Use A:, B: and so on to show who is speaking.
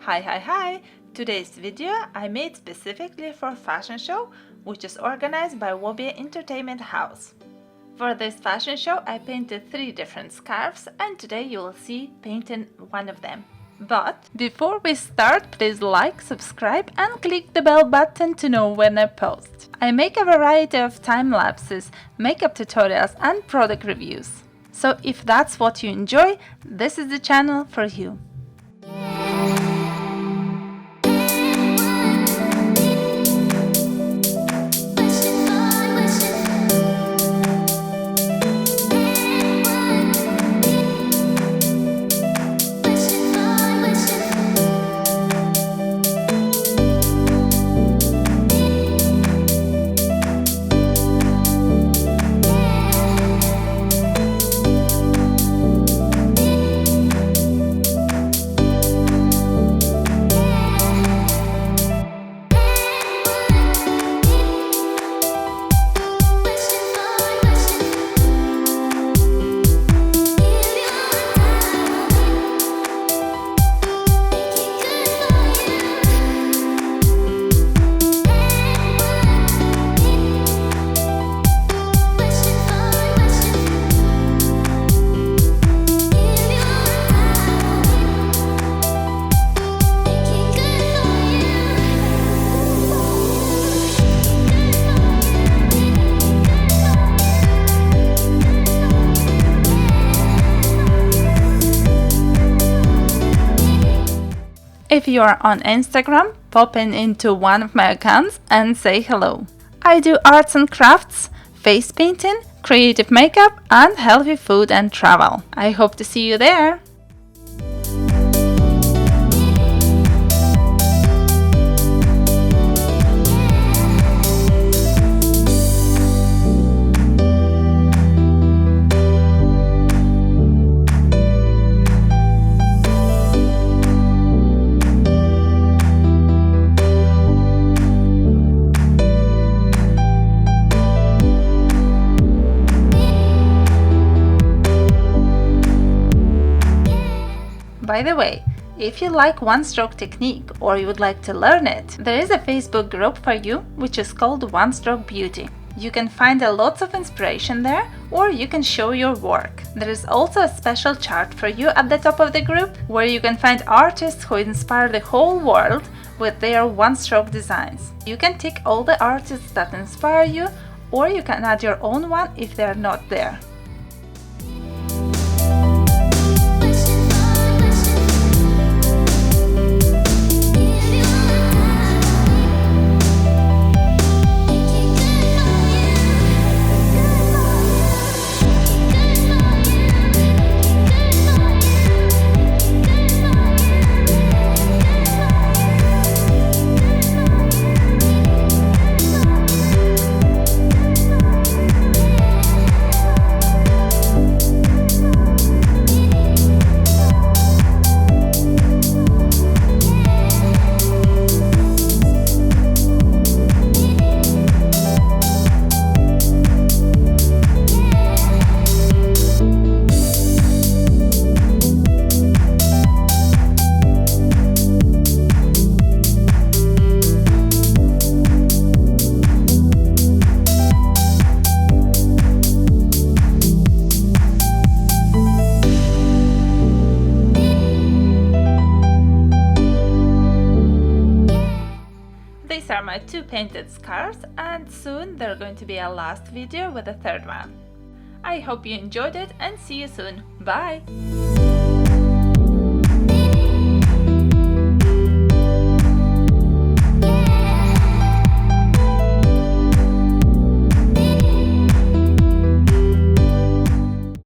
A: Hi! Today's video I made specifically for fashion show, which is organized by Wobia Entertainment House. For this fashion show I painted 3 different scarves, and today you will see painting one of them. But before we start, please like, subscribe and click the bell button to know when I post. I make a variety of time lapses, makeup tutorials and product reviews. So if that's what you enjoy, this is the channel for you. If you are on Instagram, pop into one of my accounts and say hello. I do arts and crafts, face painting, creative makeup and healthy food and travel. I hope to see you there! By the way, if you like one-stroke technique or you would like to learn it, there is a Facebook group for you which is called One Stroke Beauty. You can find a lot of inspiration there, or you can show your work. There is also a special chart for you at the top of the group where you can find artists who inspire the whole world with their one-stroke designs. You can tick all the artists that inspire you, or you can add your own one if they are not there. These are my 2 painted scarves, and soon there's going to be a last video with a 3rd one. I hope you enjoyed it and see you soon. Bye!